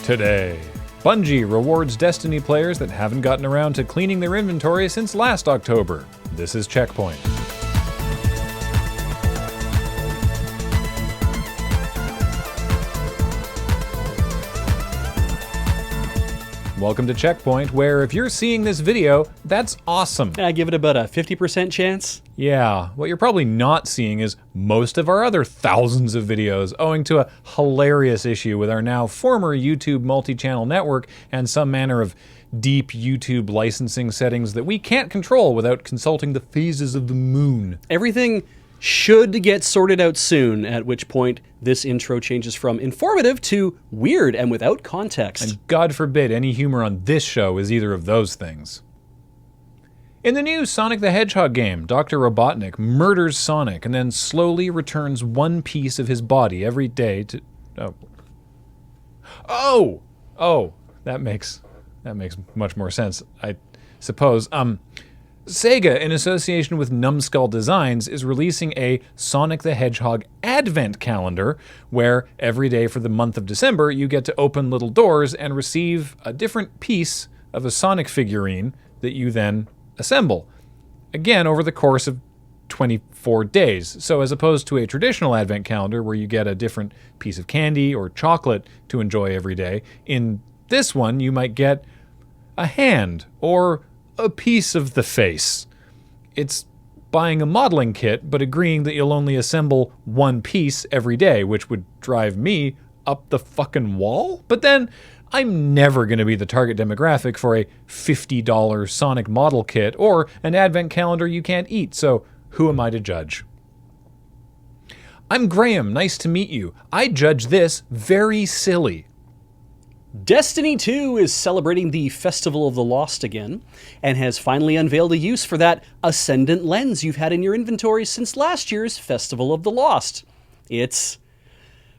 Today, Bungie rewards Destiny players that haven't gotten around to cleaning their inventory since last October. This is CheckPoint. Welcome to CheckPoint, where if you're seeing this video, that's awesome. I give it about a 50% chance. Yeah, what you're probably not seeing is most of our other thousands of videos, owing to a hilarious issue with our now former YouTube multi-channel network and some manner of deep YouTube licensing settings that we can't control without consulting the phases of the moon. Everything should get sorted out soon, at which point this intro changes from informative to weird and without context. And God forbid any humor on this show is either of those things. In the new Sonic the Hedgehog game, Dr. Robotnik murders Sonic and then slowly returns one piece of his body every day to... Oh! That makes much more sense, I suppose. Sega, in association with Numskull Designs, is releasing a Sonic the Hedgehog Advent Calendar, where every day for the month of December you get to open little doors and receive a different piece of a Sonic figurine that you then assemble. Again, over the course of 24 days. So as opposed to a traditional Advent Calendar where you get a different piece of candy or chocolate to enjoy every day, in this one you might get a hand or a piece of the face. It's buying a modeling kit, but agreeing that you'll only assemble one piece every day, which would drive me up the fucking wall. But then, I'm never going to be the target demographic for a $50 Sonic model kit or an advent calendar you can't eat, so who am I to judge? I'm Graham, nice to meet you. I judge this very silly. Destiny 2 is celebrating the Festival of the Lost again, and has finally unveiled a use for that Ascendant lens you've had in your inventory since last year's Festival of the Lost. It's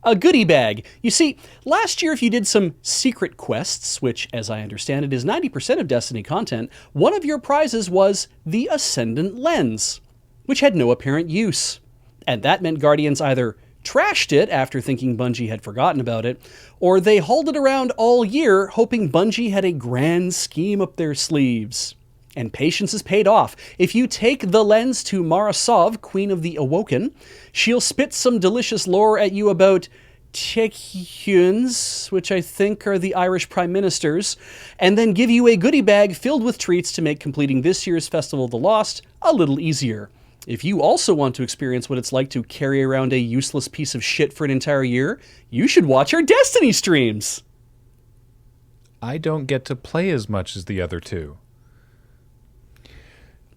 a goodie bag. You see, last year if you did some secret quests, which as I understand it is 90% of Destiny content, one of your prizes was the Ascendant lens, which had no apparent use. And that meant Guardians either trashed it after thinking Bungie had forgotten about it, or they hauled it around all year hoping Bungie had a grand scheme up their sleeves. And patience is paid off. If you take the lens to Mara Sov, Queen of the Awoken, she'll spit some delicious lore at you about Czechs, which I think are the Irish Prime Ministers, and then give you a goodie bag filled with treats to make completing this year's Festival of the Lost a little easier. If you also want to experience what it's like to carry around a useless piece of shit for an entire year, you should watch our Destiny streams! I don't get to play as much as the other two.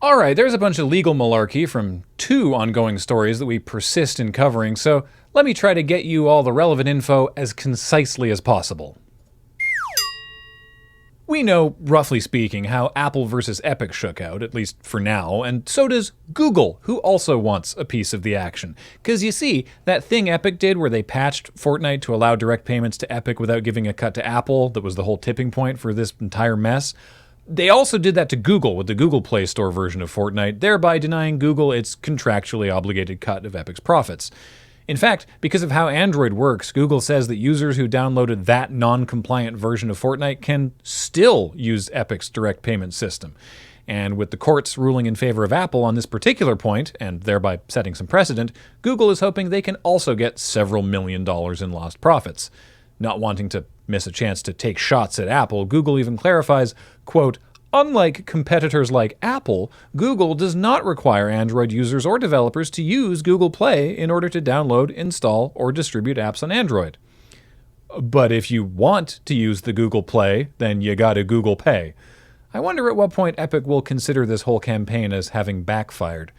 Alright, there's a bunch of legal malarkey from 2 ongoing stories that we persist in covering, so let me try to get you all the relevant info as concisely as possible. We know, roughly speaking, how Apple versus Epic shook out, at least for now, and so does Google, who also wants a piece of the action. Because you see, that thing Epic did where they patched Fortnite to allow direct payments to Epic without giving a cut to Apple, that was the whole tipping point for this entire mess. They also did that to Google with the Google Play Store version of Fortnite, thereby denying Google its contractually obligated cut of Epic's profits. In fact, because of how Android works, Google says that users who downloaded that non-compliant version of Fortnite can still use Epic's direct payment system. And with the courts ruling in favor of Apple on this particular point, and thereby setting some precedent, Google is hoping they can also get several $1 million in lost profits. Not wanting to miss a chance to take shots at Apple, Google even clarifies, quote, "Unlike competitors like Apple, Google does not require Android users or developers to use Google Play in order to download, install, or distribute apps on Android. But if you want to use the Google Play, then you gotta Google Pay." I wonder at what point Epic will consider this whole campaign as having backfired.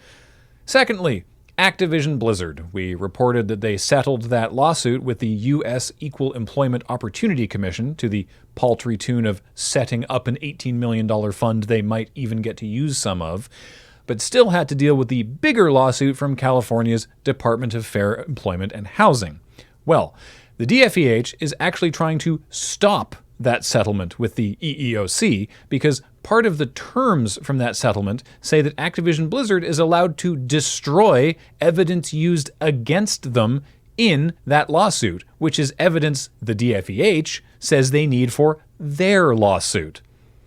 Secondly, Activision Blizzard. We reported that they settled that lawsuit with the U.S. Equal Employment Opportunity Commission to the paltry tune of setting up an $18 million fund they might even get to use some of, but still had to deal with the bigger lawsuit from California's Department of Fair Employment and Housing. Well, the DFEH is actually trying to stop that settlement with the EEOC because part of the terms from that settlement say that Activision Blizzard is allowed to destroy evidence used against them in that lawsuit, which is evidence the DFEH says they need for their lawsuit.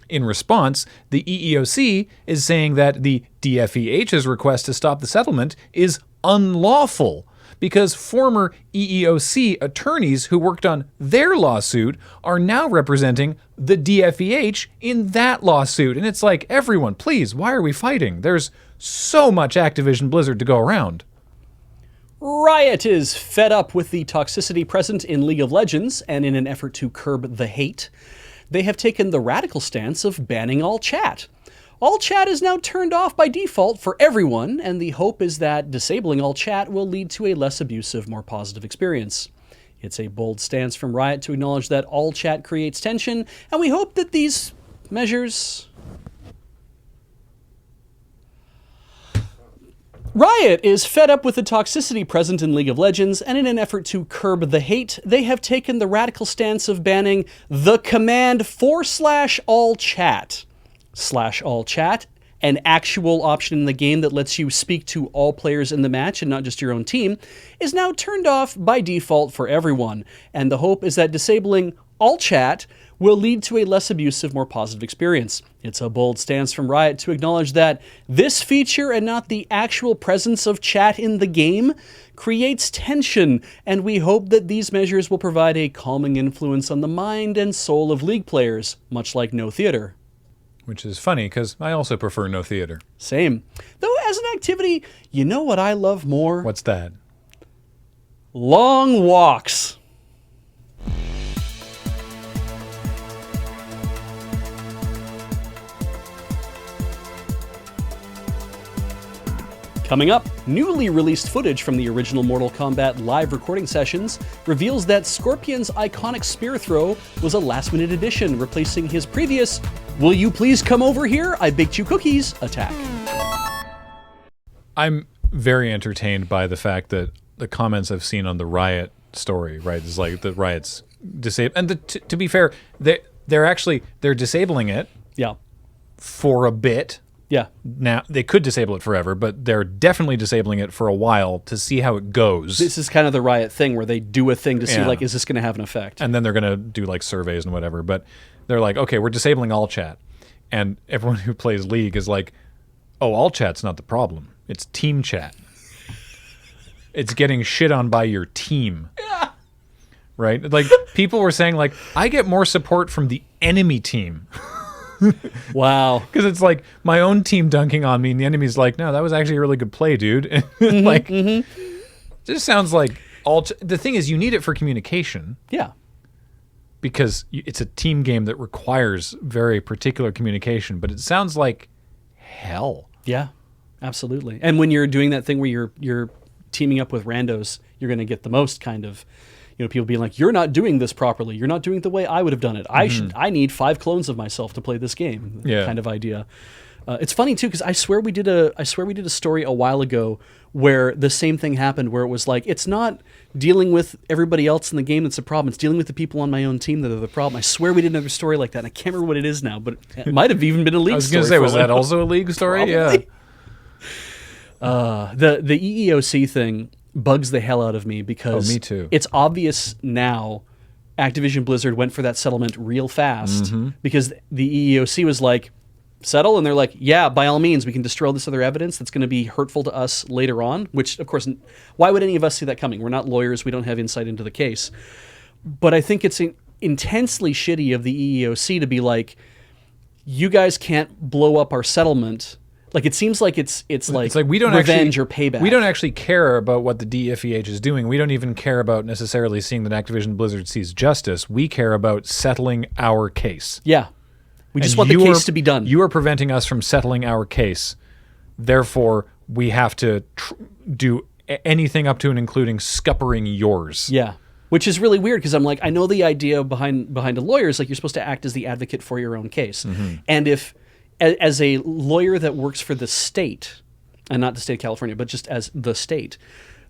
In response, the EEOC is saying that the DFEH's request to stop the settlement is unlawful because former EEOC attorneys who worked on their lawsuit are now representing the DFEH in that lawsuit. And it's like, everyone, please, why are we fighting? There's so much Activision Blizzard to go around. Riot is fed up with the toxicity present in League of Legends, and in an effort to curb the hate, they have taken the radical stance of banning all chat. All chat is now turned off by default for everyone, and the hope is that disabling all chat will lead to a less abusive, more positive experience. It's a bold stance from Riot to acknowledge that all chat creates tension, and we hope that these measures... Riot is fed up with the toxicity present in League of Legends, and in an effort to curb the hate, they have taken the radical stance of banning the command /all chat. /all chat, an actual option in the game that lets you speak to all players in the match and not just your own team, is now turned off by default for everyone, and the hope is that disabling all chat will lead to a less abusive, more positive experience. It's a bold stance from Riot to acknowledge that this feature and not the actual presence of chat in the game creates tension, and we hope that these measures will provide a calming influence on the mind and soul of League players, much like no theater. Which is funny, because I also prefer no theater. Same. Though as an activity, you know what I love more? What's that? Long walks. Coming up, newly released footage from the original Mortal Kombat live recording sessions reveals that Scorpion's iconic spear throw was a last-minute addition, replacing his previous "Will you please come over here? I baked you cookies" attack. I'm very entertained by the fact that the comments I've seen on the Riot story, right, is like the Riot's disabled, and to be fair, they're disabling it. Yeah. For a bit. Yeah. Now, they could disable it forever, but they're definitely disabling it for a while to see how it goes. This is kind of the Riot thing where they do a thing to see, like, is this going to have an effect? And then they're going to do, like, surveys and whatever. But they're like, okay, we're disabling all chat. And everyone who plays League is like, oh, all chat's not the problem. It's team chat. It's getting shit on by your team. Yeah. Right? Like, people were saying, like, I get more support from the enemy team. Wow. Because it's like my own team dunking on me, and the enemy's like, no, that was actually a really good play, dude. Like, just sounds like the thing is, you need it for communication. Yeah. Because it's a team game that requires very particular communication, but it sounds like hell. Yeah, absolutely. And when you're doing that thing where you're teaming up with randos, you're going to get the most kind of, people being like, you're not doing this properly. You're not doing it the way I would have done it. I need 5 clones of myself to play this game. Yeah. Kind of idea. It's funny too, because I swear we did a story a while ago where the same thing happened, where it was like, it's not dealing with everybody else in the game that's the problem. It's dealing with the people on my own team that are the problem. I swear we did another story like that, and I can't remember what it is now, but it might have even been a League story. I was going to say, was that also a League story? Probably. Yeah. The EEOC thing bugs the hell out of me because me too. It's obvious now Activision Blizzard went for that settlement real fast because the EEOC was like, settle, and they're like, yeah, by all means, we can destroy all this other evidence that's going to be hurtful to us later on, which, of course, why would any of us see that coming? We're not lawyers. We don't have insight into the case. But I think it's intensely shitty of the EEOC to be like, you guys can't blow up our settlement. Like, it seems like it's like we don't revenge actually, or payback. We don't actually care about what the DFEH is doing. We don't even care about necessarily seeing that Activision Blizzard sees justice. We care about settling our case. Yeah. We just want the case to be done. You are preventing us from settling our case. Therefore, we have to do anything up to and including scuppering yours. Yeah. Which is really weird because I'm like, I know the idea behind a lawyer is like you're supposed to act as the advocate for your own case. And if, as a lawyer that works for the state, and not the state of California, but just as the state,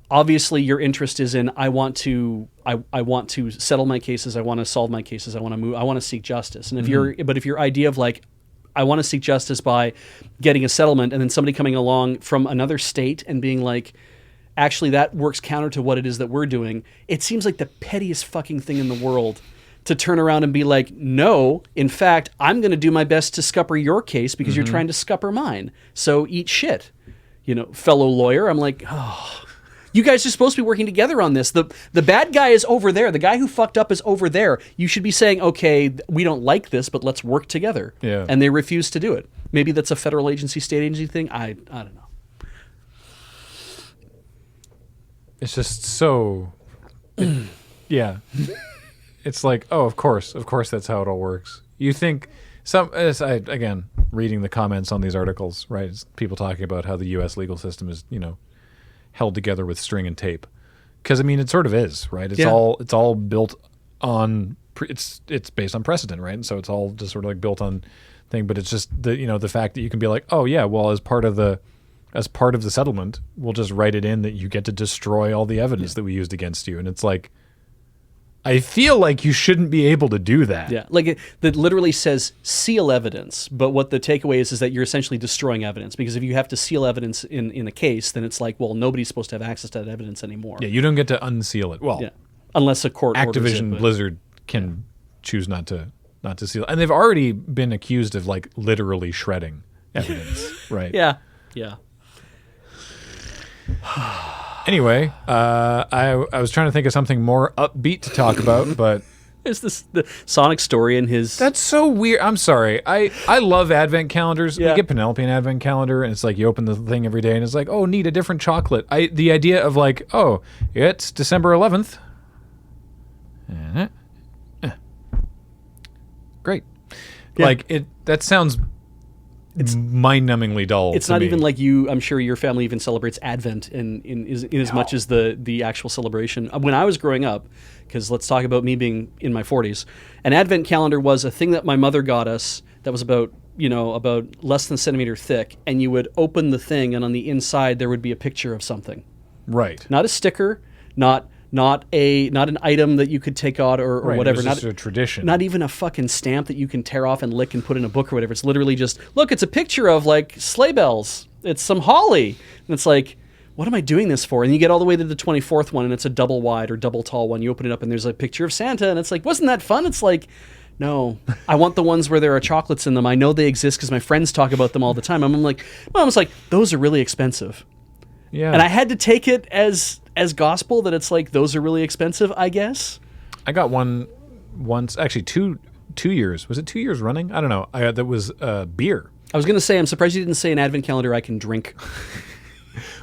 obviously your interest is in I want to settle my cases, I want to solve my cases, I want to move, I want to seek justice. And if if your idea of like I want to seek justice by getting a settlement, and then somebody coming along from another state and being like, actually that works counter to what it is that we're doing. It seems like the pettiest fucking thing in the world to turn around and be like, no, in fact, I'm going to do my best to scupper your case because you're trying to scupper mine. So eat shit, fellow lawyer. I'm like, oh, you guys are supposed to be working together on this. The bad guy is over there. The guy who fucked up is over there. You should be saying, okay, we don't like this, but let's work together. Yeah. And they refuse to do it. Maybe that's a federal agency, state agency thing. I don't know. It's just so, yeah. It's like, oh, of course that's how it all works. You think again, reading the comments on these articles, right? It's people talking about how the U.S. legal system is, held together with string and tape, because I mean it sort of is, right? It's all built on it's based on precedent, right? And so it's all just sort of like built on thing, but it's just the fact that you can be like, oh yeah, well as part of the settlement, we'll just write it in that you get to destroy all the evidence that we used against you, and it's like, I feel like you shouldn't be able to do that. Yeah, like that literally says seal evidence, but what the takeaway is that you're essentially destroying evidence, because if you have to seal evidence in a case, then it's like, well, nobody's supposed to have access to that evidence anymore. Yeah, you don't get to unseal it. Well, unless a court orders Activision it, Blizzard can choose not to seal it. And they've already been accused of like literally shredding evidence, right? Yeah. Anyway, I was trying to think of something more upbeat to talk about, but there's the Sonic story and his. That's so weird. I'm sorry. I love advent calendars. Yeah. We get Penelope an advent calendar, and it's like you open the thing every day, and it's like, oh, neat, a different chocolate. The idea of like, oh, it's December 11th. Great. Yeah. Like that sounds. It's mind-numbingly dull. It's not even like I'm sure your family even celebrates Advent in as much as the actual celebration. When I was growing up, because let's talk about me being in my 40s, an Advent calendar was a thing that my mother got us that was about less than a centimeter thick, and you would open the thing, and on the inside there would be a picture of something. Right. Not a sticker, not an item that you could take out or right, whatever. It was just a tradition. Not even a fucking stamp that you can tear off and lick and put in a book or whatever. It's literally just, look, it's a picture of like sleigh bells. It's some holly. And it's like, what am I doing this for? And you get all the way to the 24th one, and it's a double wide or double tall one. You open it up and there's a picture of Santa, and it's like, wasn't that fun? It's like, no, I want the ones where there are chocolates in them. I know they exist because my friends talk about them all the time. I'm like, Mom's like, those are really expensive. Yeah. And I had to take it as gospel that it's like, those are really expensive, I guess. I got one once, actually 2 years. Was it 2 years running? I don't know. That was beer. I was going to say, I'm surprised you didn't say an advent calendar I can drink.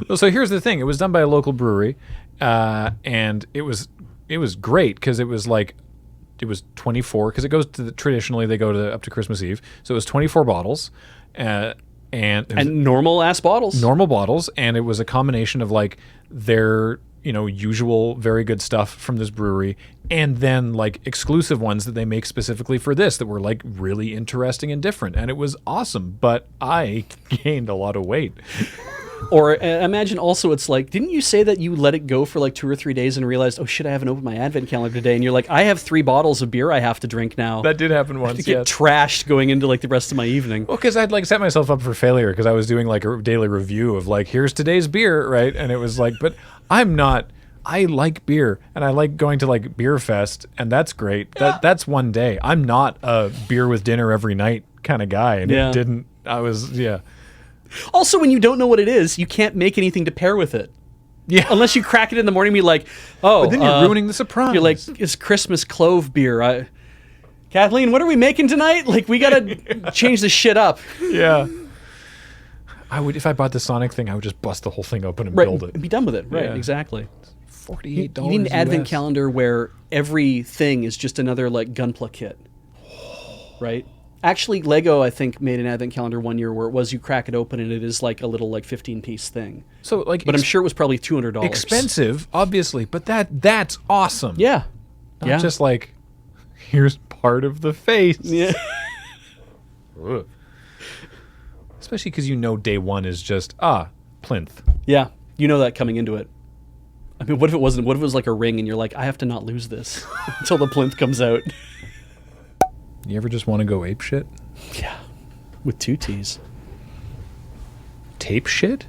Well, so here's the thing. It was done by a local brewery, and it was great because it was 24, because it goes to traditionally they go up to Christmas Eve. So it was 24 bottles, and normal ass bottles. Normal bottles, and it was a combination of like their usual very good stuff from this brewery, and then like exclusive ones that they make specifically for this that were like really interesting and different, and it was awesome. But I gained a lot of weight. Or imagine also it's like, didn't you say that you let it go for like 2 or 3 days and realized, oh shit, I haven't opened my advent calendar today, and you're like, I have 3 bottles of beer I have to drink now. That did happen once. I get trashed going into like the rest of my evening. Well, because I'd like set myself up for failure because I was doing like a daily review of like, here's today's beer, right? And it was like, but I'm not. I like beer, and I like going to like Beer Fest, and that's great. Yeah. That's one day. I'm not a beer with dinner every night kind of guy, and it didn't. Also, when you don't know what it is, you can't make anything to pair with it. Yeah. Unless you crack it in the morning and be like, oh. But then you're ruining the surprise. You're like, it's Christmas clove beer. Kathleen, what are we making tonight? Like, we got to change this shit up. Yeah. If I bought the Sonic thing, I would just bust the whole thing open and build it. Be done with it. Right, Yeah. exactly. $48 You need an advent calendar where everything is just another like Gunpla kit. Right? Actually, Lego, I think, made an advent calendar one year where it was you crack it open and it is like a little like 15-piece thing. So like, but I'm sure it was probably $200. Expensive, obviously, but that's awesome. Yeah. Not just like, here's part of the face. Yeah. Especially because day one is just plinth. Yeah, you know that coming into it. I mean, what if it wasn't? What if it was like a ring and you're like, I have to not lose this until the plinth comes out? You ever just want to go ape shit? Yeah, with 2 T's. Tape shit?